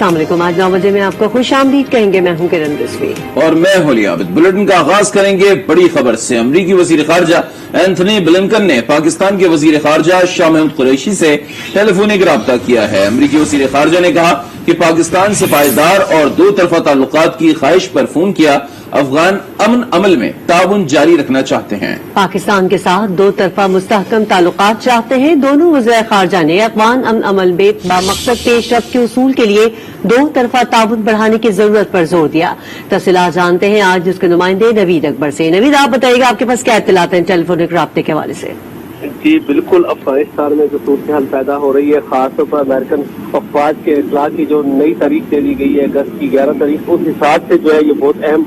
अस्सलाम वालेकुम। आज 9 बजे में आपको खुश आमदीद कहेंगे। मैं हूं किरण रिजवी और मैं होली आबिद। बुलेटिन का आगाज करेंगे बड़ी खबर से। अमरीकी वजीर खारजा एंथनी ब्लिंकन ने पाकिस्तान के वजीर खारजा शाह महमूद कुरैशी से टेलीफोनिक राब्ता किया है। अमरीकी वजीर खारजा ने कहा कि पाकिस्तान से पायदार और दो तरफा ताल्लुकात की ख्वाहिश पर फोन किया। अफगान अमन अमल में ताउन जारी रखना चाहते हैं। पाकिस्तान के साथ दो तरफा मुस्तहकम ताल्लुकात चाहते हैं। दोनों वज़ीर खारजा ने अफगान अमन अमल में बामकसद पेशरफ्त के उसूल के लिए दो तरफा ताउन बढ़ाने की जरूरत पर जोर दिया। तफसीलात जानते हैं आज उसके नुमाइंदे नवीद अकबर से। नवीद, आप बताइएगा आपके पास क्या इत्तलात हैं टेलीफोनिक राब्ते के हवाले से? जी बिल्कुल, अफगानिस्तान में जो सूरत हाल पैदा हो रही है, खासतौर पर अमेरिकन अफवाज के इतला की जो नई तारीख दे दी गई है अगस्त की 11 तारीख, उस हिसाब से जो है ये बहुत अहम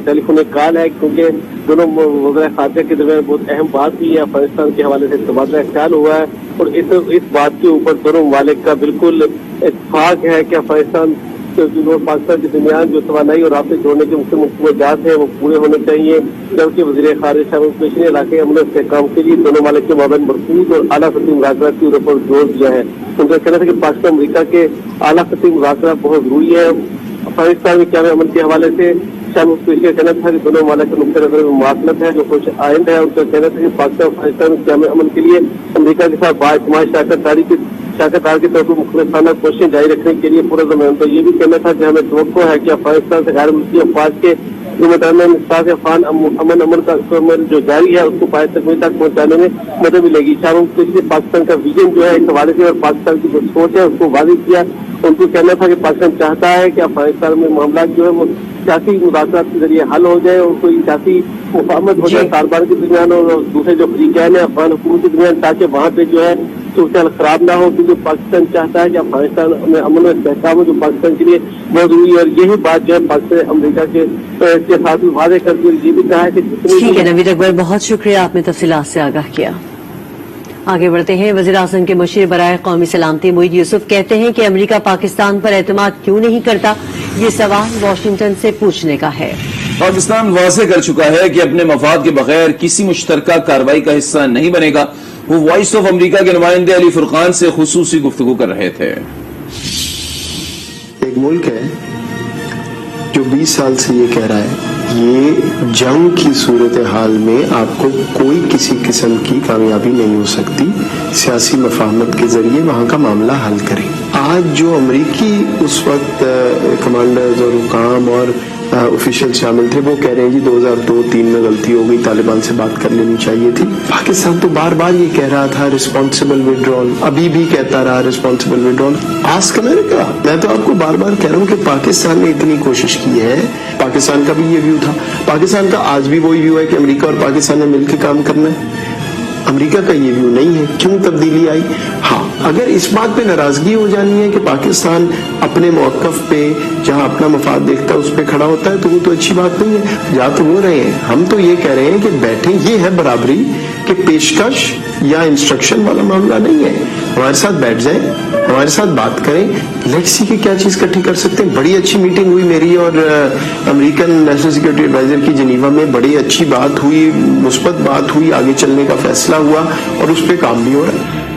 टेलीफोनिक कॉल है, क्योंकि दोनों वज़ीर खारजा के दरमियान बहुत अहम बात हुई है। अफगानिस्तान के हवाले से तबादला ख्याल हुआ है और इस बात के ऊपर दोनों ममालिक का बिल्कुल इत्तेफाक है कि अफगानिस्तान और पाकिस्तान के दरमियान जो तवानाई और राब्ते जोड़ने के मुख्तलिफ मकसद हैं वो पूरे होने चाहिए। जबकि वज़ीर खारजा शाह महमूद कुरैशी ने इलाके अमन इस्तेहकाम के लिए दोनों ममालिक के माबैन मरकूज और आला सतही मुज़ाकरात के ऊपर जोर दिया है। उनका कहना था कि पाकिस्तान अमरीका के आला सतही मुज़ाकरात बहुत जरूरी है। अफगानिस्तान में क्या अमन के हवाले से शाह महमूद कुरैशी का कहना था कि दोनों ममालिक का नुक्ता नज़र में मुमासलत है जो खुश आइंद है। उनका कहना था कि पाकिस्तान अफगानिस्तान में क्या अमन के लिए अमरीका के साथ बाइज्तिमाई शाकरदार के तौर पर मुख्तलिफाना कोशिशें जारी रखने के लिए पूरा ज़माना। तो ये भी कहना था कि हमें तवक्को है कि अफगानिस्तान से गैर मुल्की अफवाज के अफगान अमन अमन का जो जारी है उसको पाए तकमील तक पहुंचाने में मदद मिलेगी। शाह महमूद कुरैशी ने पाकिस्तान का विजन जो है इस हवाले से और पाकिस्तान की जो सोच है उसको वाज़ेह किया। उनको कहना था कि पाकिस्तान चाहता है कि अफगानिस्तान में मामला जो है वो सियासी मुज़ाकरात के जरिए हल हो जाए और कोई सियासी मुफाहमत हो जाए तालिबान के दरमियान और दूसरे जो फरीक़ैन है अफगान हुकूमत के दरमियान, ताकि वहाँ पे जो है सूरत खराब ना हो। क्योंकि पाकिस्तान चाहता है कि अफगानिस्तान में अमन और इस्तेहकाम जो पाकिस्तान के लिए बहुत जरूरी है और यही बात जो है पाकिस्तान अमरीका के साथ भी वादे करती है। ये भी कहा है कि ठीक है नवीद अकबर, बहुत शुक्रिया, आपने तफसीलात से आगाह किया। आगे बढ़ते हैं। वज़ीर आज़म के मुशीर बराए कौमी सलामती मुईद यूसुफ कहते हैं कि अमरीका पाकिस्तान पर एतमाद क्यों नहीं करता, ये सवाल वाशिंगटन से पूछने का है। पाकिस्तान वाज़ेह कर चुका है कि अपने मफाद के बगैर किसी मुश्तरका कार्रवाई का हिस्सा नहीं बनेगा। वो वॉइस ऑफ अमरीका के नुमाइंदे अली फुरकान से खुसूसी गुफ्तगू कर रहे थे। एक मुल्क है जो 20 साल से ये कह रहा है ये जंग की सूरत हाल में आपको कोई किसी किस्म की कामयाबी नहीं हो सकती, सियासी मफाहमत के जरिए वहां का मामला हल करें। आज जो अमरीकी उस वक्त कमांडर्स और हुकाम और ऑफिशियल शामिल थे वो कह रहे हैं जी 2002-03 में गलती हो गई, तालिबान से बात कर लेनी चाहिए थी। पाकिस्तान तो बार बार ये कह रहा था रिस्पॉन्सिबल विड्रॉल, अभी भी कहता रहा रिस्पॉन्सिबल विड्रॉल। आस्क अमेरिका, मैं तो आपको बार बार कह रहा हूँ कि पाकिस्तान ने इतनी कोशिश की है। पाकिस्तान का भी ये व्यू था, पाकिस्तान का आज भी वही व्यू है कि अमेरिका और पाकिस्तान ने मिलकर काम करना है। अमेरिका का ये व्यू नहीं है। क्यों तब्दीली आई? हाँ, अगर इस बात पे नाराजगी हो जानी है कि पाकिस्तान अपने मौक़िफ़ पे जहां अपना मफाद देखता है उस पे खड़ा होता है तो वो तो अच्छी बात नहीं है। या तो वो रहे हैं, हम तो ये कह रहे हैं कि बैठे, ये है बराबरी कि पेशकश या इंस्ट्रक्शन वाला मामला नहीं है। हमारे साथ बैठ जाएं, हमारे साथ बात करें, लेट्स सी कि क्या चीज इकट्ठी कर सकते हैं। बड़ी अच्छी मीटिंग हुई मेरी और अमेरिकन नेशनल सिक्योरिटी एडवाइजर की जिनीवा में, बड़ी अच्छी बात हुई, मुस्बत बात हुई, आगे चलने का फैसला हुआ और उस पर काम भी हो रहा है।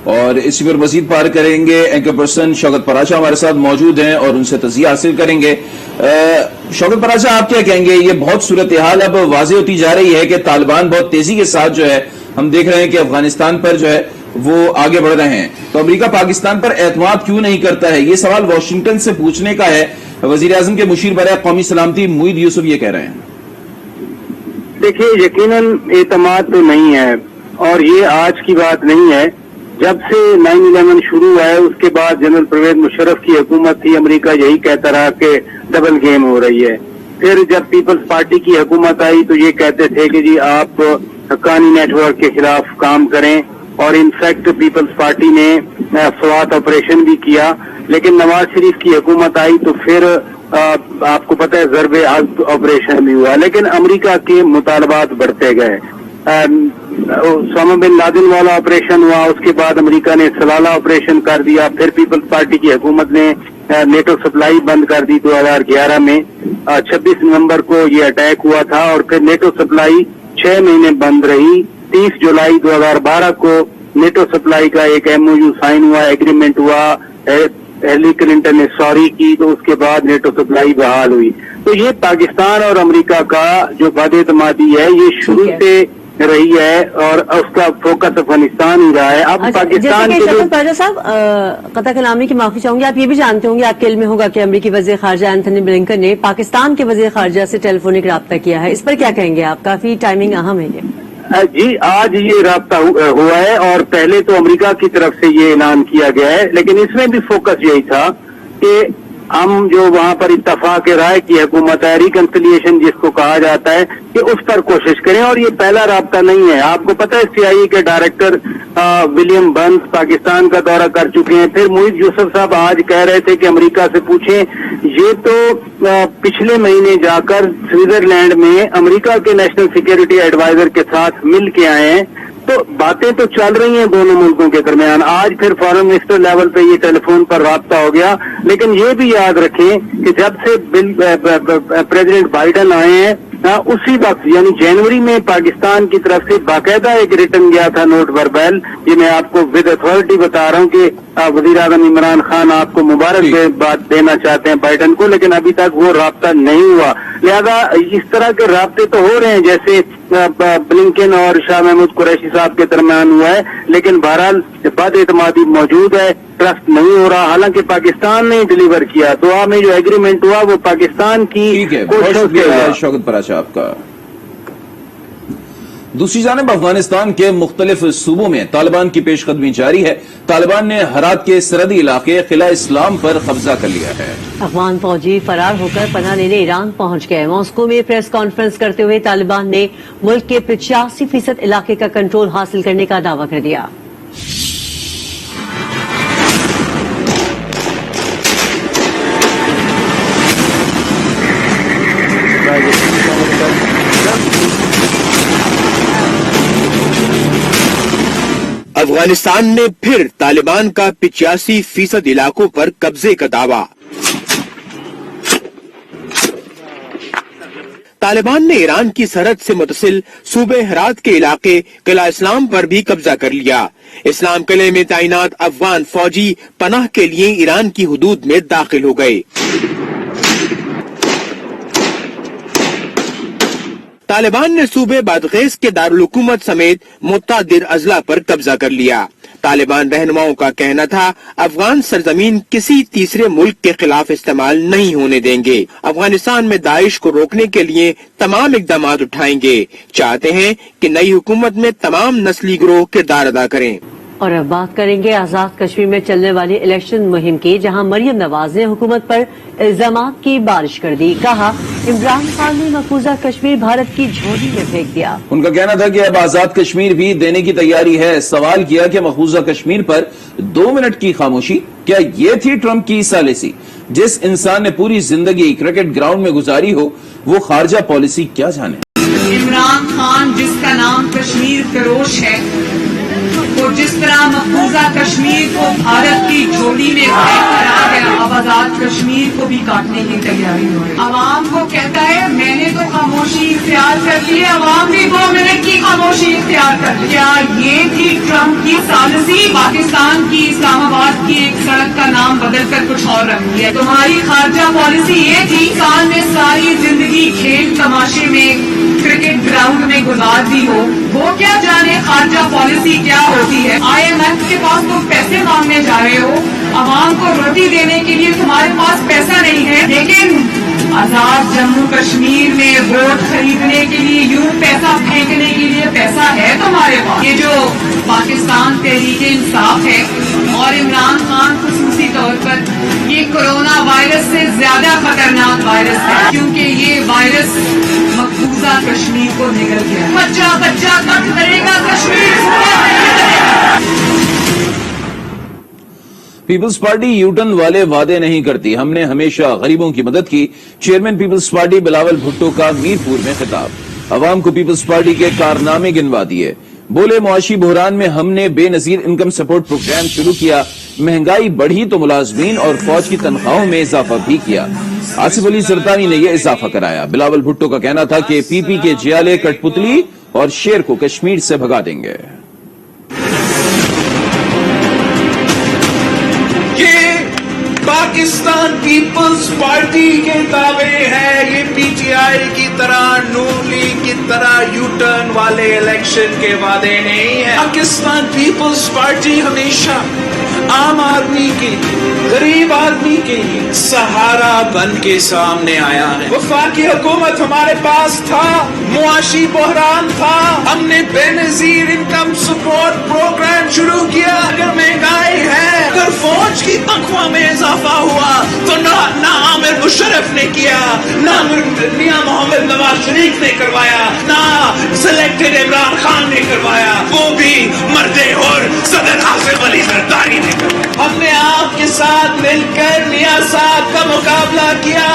और इसी पर मजीद पार करेंगे। एंकर पर्सन शौकत पराचा हमारे साथ मौजूद हैं और उनसे तज़किया हासिल करेंगे। शौकत पराचा, आप क्या कहेंगे? ये बहुत सूरत हाल अब वाज़ेह होती जा रही है कि तालिबान बहुत तेजी के साथ जो है हम देख रहे हैं कि अफगानिस्तान पर जो है वो आगे बढ़ रहे हैं, तो अमरीका पाकिस्तान पर एतमाद क्यों नहीं करता है? ये सवाल वाशिंगटन से पूछने का है। वज़ीर आज़म के मुशीर बराए कौमी सलामती मुईद यूसुफ ये कह रहे हैं। देखिए, यकीनन एतमाद तो नहीं है और ये आज की बात नहीं है। जब से 9/11 शुरू हुआ है उसके बाद जनरल परवेज मुशर्रफ की हुकूमत थी, अमेरिका यही कहता रहा कि डबल गेम हो रही है। फिर जब पीपल्स पार्टी की हुकूमत आई तो ये कहते थे कि जी आप हक्कानी नेटवर्क के खिलाफ काम करें और इनफैक्ट पीपल्स पार्टी ने स्वात ऑपरेशन भी किया। लेकिन नवाज शरीफ की हुकूमत आई तो फिर आपको पता है ज़रबे आज़ ऑपरेशन भी हुआ। लेकिन अमेरिका के मुतालबात बढ़ते गए। ओसामा बिन लादेन वाला ऑपरेशन हुआ, उसके बाद अमेरिका ने सलाला ऑपरेशन कर दिया। फिर पीपल्स पार्टी की हुकूमत ने नेटो सप्लाई बंद कर दी 2011 में। 26 नवंबर को ये अटैक हुआ था और फिर नेटो सप्लाई 6 महीने बंद रही। 30 जुलाई 2012 को नेटो सप्लाई का एक MOU साइन हुआ, एग्रीमेंट हुआ, ہیلری کلنٹن نے سوری کی تو اس کے بعد نیٹو سپلائی بحال ہوئی. تو یہ پاکستان اور امریکہ کا جو بد اعتمادی ہے یہ شروع سے رہی ہے اور اس کا فوکس افغانستان ہی رہا ہے. اب پاکستان کے شوکت پراجا صاحب، قطع کلامی کی معافی چاہوں گی، آپ یہ بھی جانتے ہوں گے، آپ کے علم میں ہوگا کہ امریکی وزیر خارجہ اینتھنی بلنکن نے پاکستان کے وزیر خارجہ سے ٹیلی فونک رابطہ کیا ہے، اس پر کیا کہیں گے آپ؟ کافی ٹائمنگ اہم ہے یہ. جی آج یہ رابطہ ہوا ہے اور پہلے تو امریکہ کی طرف سے یہ اعلان کیا گیا ہے، لیکن اس میں بھی فوکس یہی تھا کہ ہم جو وہاں پر اتفاق رائے کی حکومت ہے، ریکنسیلیشن جس کو کہا جاتا ہے، کہ اس پر کوشش کریں. اور یہ پہلا رابطہ نہیں ہے. آپ کو پتہ ہے CIA کے ڈائریکٹر ولیم برنس پاکستان کا دورہ کر چکے ہیں. پھر محیط یوسف صاحب آج کہہ رہے تھے کہ امریکہ سے پوچھیں، یہ تو پچھلے مہینے جا کر سوئٹزرلینڈ میں امریکہ کے نیشنل سیکیورٹی ایڈوائزر کے ساتھ مل کے آئے ہیں. تو باتیں تو چل رہی ہیں دونوں ملکوں کے درمیان. آج پھر فارن منسٹر لیول پہ یہ ٹیلی فون پر رابطہ ہو گیا. لیکن یہ بھی یاد رکھیں کہ جب سے پریزیڈنٹ بائیڈن آئے ہیں اسی وقت یعنی جنوری میں پاکستان کی طرف سے باقاعدہ ایک ریٹن گیا تھا نوٹ وربیل. یہ میں آپ کو ود اتھارٹی بتا رہا ہوں کہ وزیر اعظم عمران خان آپ کو مبارکباد دینا چاہتے ہیں بائیڈن کو، لیکن ابھی تک وہ رابطہ نہیں ہوا. لہذا اس طرح کے رابطے تو ہو رہے ہیں جیسے بلنکن اور شاہ محمود قریشی صاحب کے درمیان ہوا ہے، لیکن بہرحال بد اعتمادی موجود ہے، ٹرسٹ نہیں ہو رہا. حالانکہ پاکستان نے ڈیلیور کیا. دعا میں جو ایگریمنٹ ہوا وہ پاکستان کی کوششوں سے ہوا. شوکت پراچا آپ کا. دوسری جانب افغانستان کے مختلف صوبوں میں طالبان کی پیش قدمی جاری ہے. طالبان نے ہرات کے سرحدی علاقے قلعہ اسلام پر قبضہ کر لیا ہے. افغان فوجی فرار ہو کر پناہ لینے ایران پہنچ گئے. ماسکو میں پریس کانفرنس کرتے ہوئے طالبان نے ملک کے 85% علاقے کا کنٹرول حاصل کرنے کا دعویٰ کر دیا. افغانستان نے پھر طالبان کا 85% علاقوں پر قبضے کا دعویٰ. طالبان نے ایران کی سرحد سے متصل صوبے ہرات کے علاقے قلعہ اسلام پر بھی قبضہ کر لیا. اسلام قلعے میں تعینات افغان فوجی پناہ کے لیے ایران کی حدود میں داخل ہو گئے. طالبان نے صوبے بادغیس کے دارالحکومت سمیت متعدد اضلاع پر قبضہ کر لیا. طالبان رہنماؤں کا کہنا تھا افغان سرزمین کسی تیسرے ملک کے خلاف استعمال نہیں ہونے دیں گے. افغانستان میں داعش کو روکنے کے لیے تمام اقدامات اٹھائیں گے. چاہتے ہیں کہ نئی حکومت میں تمام نسلی گروہ کردار ادا کریں. اور اب بات کریں گے آزاد کشمیر میں چلنے والی الیکشن مہم کی، جہاں مریم نواز نے حکومت پر الزامات کی بارش کر دی. کہا عمران خان نے مقبوضہ کشمیر بھارت کی جھولی میں پھینک دیا. ان کا کہنا تھا کہ اب آزاد کشمیر بھی دینے کی تیاری ہے. سوال کیا کہ مقبوضہ کشمیر پر 2 منٹ کی خاموشی، کیا یہ تھی ٹرمپ کی ثالثی؟ جس انسان نے پوری زندگی کرکٹ گراؤنڈ میں گزاری ہو وہ خارجہ پالیسی کیا جانے. عمران خان جس کا نام کشمیر فروش ہے، وہ جس طرح مقبوضہ کشمیر کو بھارت کی جھولی میں پھینک کر آ گیا، اب آزاد کشمیر کو بھی کاٹنے کی تیاری ہو رہی ہے. عوام کو کہتا ہے میں نے تو خاموشی اختیار کر لی ہے، عوام بھی 2 منٹ کی خاموشی اختیار کر لی. کیا یہ تھی ٹرمپ کی ثالثی؟ پاکستان کی اسلام آباد کی ایک سڑک کا نام بدل کر کچھ اور رکھ دیا. تمہاری خارجہ پالیسی یہ تھی. کسان نے ساری زندگی کھیل تماشے میں کرکٹ گراؤنڈ میں گزار دی ہو، وہ کیا جانے خارجہ پالیسی کیا ہوتی ہے. IMF کے پاس تم پیسے مانگنے جا رہے ہو، عوام کو روٹی دینے کے لیے تمہارے پاس پیسہ نہیں ہے، لیکن آزاد جموں کشمیر میں ووٹ خریدنے کے لیے یوں پیسہ پھینکنے کے لیے پیسہ ہے تمہارے پاس. یہ جو پاکستان تحریک انصاف ہے اور عمران خان خصوصی طور پر، یہ کورونا وائرس سے زیادہ خطرناک وائرس ہے، کیونکہ یہ وائرس مقبوضہ کشمیر کو نگل گیا. بچہ بچہ کٹ کرے گا کشمیر. پیپلز پارٹی یوٹن والے وعدے نہیں کرتی، ہم نے ہمیشہ غریبوں کی مدد کی. چیئرمین پیپلز پارٹی بلاول بھٹو کا میرپور میں خطاب. عوام کو پیپلز پارٹی کے کارنامے گنوا دیے. بولے معاشی بحران میں ہم نے بے نظیر انکم سپورٹ پروگرام شروع کیا. مہنگائی بڑھی تو ملازمین اور فوج کی تنخواہوں میں اضافہ بھی کیا. آصف علی زرداری نے یہ اضافہ کرایا. بلاول بھٹو کا کہنا تھا کہ پی پی کے جیالے کٹ پتلی اور شیر کو کشمیر سے بھگا دیں گے. पाकिस्तान पीपल्स पार्टी के दावे हैं, ये पीटीआई की तरह, नून लीग की तरह यू टर्न वाले इलेक्शन के वादे नहीं है। पाकिस्तान पीपल्स पार्टी हमेशा आम आदमी के, गरीब आदमी के सहारा बन के सामने आया है। वफाकी हुकूमत हमारे पास था, मुआशी बहरान था, हमने बेनजीर इनकम सपोर्ट प्रोग्राम शुरू किया। अगर महंगाई है, अगर फौज की तनख्वाह में इजाफा हुआ तो ना आमिर मुशर्रफ ने किया, ना मियां मोहम्मद नवाज शरीफ ने करवाया, ना सिलेक्टेड इमरान खान ने करवाया, वो भी मर्दे और सदर आसिफ अली जरदारी ने करवाया। हमने आपके साथ मिलकर मियां साहब का मुकाबला किया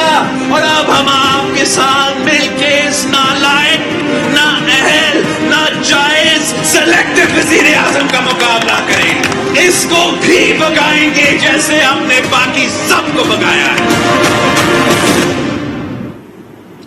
और अब हम आपके साथ मिलकर इस नालायक, ना अहल, ना जायज सिलेक्टेड वजीर आजम का मुकाबला करेंगे। इसको भी भगाएंगे जैसे हमने बाकी सबको भगाया है।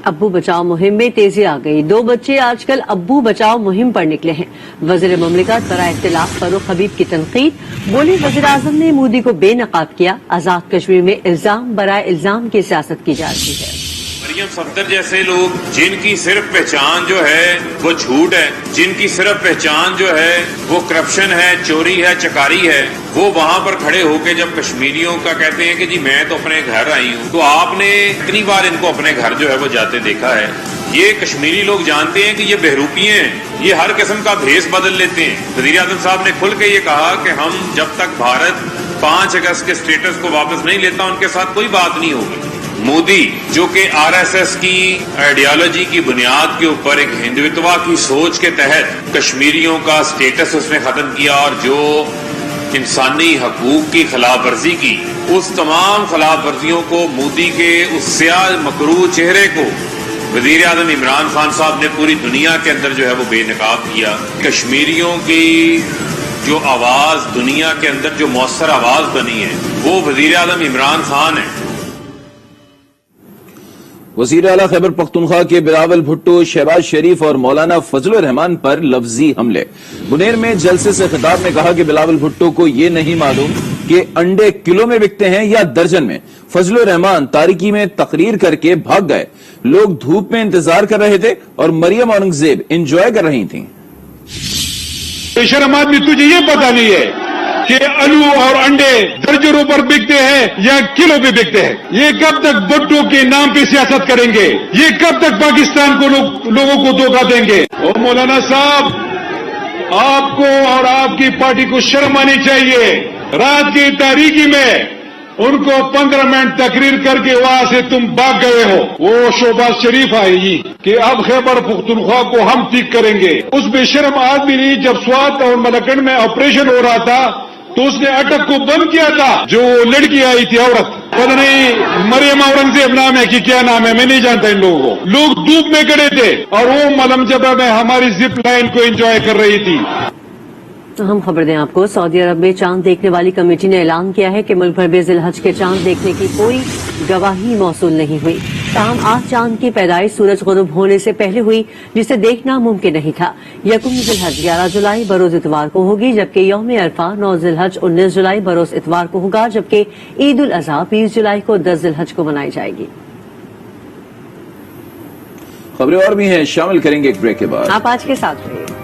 अब्बू बचाओ मुहिम में तेजी आ गई। 2 बच्चे आजकल अब्बू बचाओ मुहिम पर निकले हैं। वजीर ममलिकत बराए इख्तिलाफ फरूख हबीब की तनकीद, बोले वजीर आजम ने मोदी को बेनकाब किया। आजाद कश्मीर में इल्जाम बराए इल्जाम की सियासत की जा रही है। मरियम सफदर जैसे लोग जिनकी सिर्फ पहचान जो है वो झूठ है, जिनकी सिर्फ पहचान जो है वो करप्शन है, चोरी है, चकारी है, वो वहां पर खड़े होकर जब कश्मीरियों का कहते हैं कि जी मैं तो अपने घर आई हूं, तो आपने कितनी बार इनको अपने घर जो है वो जाते देखा है? ये कश्मीरी लोग जानते हैं कि ये बहरूपिये हैं, ये हर किस्म का भेष बदल लेते हैं। वजीर आजम साहब ने खुल के ये कहा कि हम जब तक भारत 5 अगस्त के स्टेटस को वापस नहीं लेता उनके साथ कोई बात नहीं होगी। मोदी जो कि आरएसएस की आइडियोलॉजी की बुनियाद के ऊपर एक हिंदुत्वा की सोच के तहत कश्मीरियों का स्टेटस उसने खत्म किया और जो इंसानी हकूक की खिलाफ वर्जी की, उस तमाम खिलाफ वर्जियों को, मोदी के उस स्याह मकरूह चेहरे को वजीर आजम इमरान खान साहब ने पूरी दुनिया के अंदर जो है वो बेनकाब किया। कश्मीरियों की जो आवाज दुनिया के अंदर जो मौसर आवाज बनी है वो वजीर आजम इमरान खान है। वजीर आला खैबर पख्तूनख्वा के बिलावल भुट्टो, शहबाज शरीफ और मौलाना फजलुर रहमान पर लफ्जी हमले। मुनेर में जलसे से खिताब में कहा कि बिलावल भुट्टो को ये नहीं मालूम कि अंडे किलो में बिकते हैं या दर्जन में। फजलुर रहमान तारीकी में तकरीर करके भाग गए। लोग धूप में इंतजार कर रहे थे और मरियम औरंगजेब एंजॉय कर रही थीं। बेशरम आदमी, तुझे ये पता नहीं है कि आलू और अंडे दर्जनों पर बिकते हैं या किलो पे बिकते हैं? ये कब तक भुट्टो के नाम पे सियासत करेंगे? ये कब तक पाकिस्तान को लोगों को धोखा देंगे? ओ मौलाना साहब, आपको और आपकी पार्टी को शर्म आनी चाहिए। रात की तारीकी में उनको 15 मिनट तकरीर करके वहां से तुम भाग गए हो। वो शहबाज शरीफ आएगी कि अब खैबर पख्तूनख्वा को हम ठीक करेंगे। उस बेशरम आदमी ने जब स्वात और मलकन में ऑपरेशन हो रहा था तो उसने अटक को बंद किया था। जो लड़की आई थी, औरत, पता नहीं मरियम औरंगजेब नाम है कि क्या नाम है, मैं नहीं जानता इन लोगों को। लोग धूप में खड़े थे और वो मलम जबा में हमारी जिप लाइन को एंजॉय कर रही थी। हम खबर दें आपको, सऊदी अरब में चांद देखने वाली कमेटी ने ऐलान किया है कि मुल्क भर में जिलहज के चांद देखने की कोई गवाही मौसूल नहीं हुई। ताहम आज चांद की पैदाइश सूरज गुरूब होने से पहले हुई, जिसे देखना मुमकिन नहीं था। यकुम जिलहज 11 जुलाई बरोज इतवार को होगी, जबकि यौम अरफा 9 जिलहज 19 जुलाई बरोज इतवार को होगा, जबकि ईद उल अजहा 20 जुलाई को 10 जिलहज को मनाई जाएगी। खबरें और भी हैं, शामिल करेंगे एक ब्रेक के बाद। आप आज के साथ रहिए।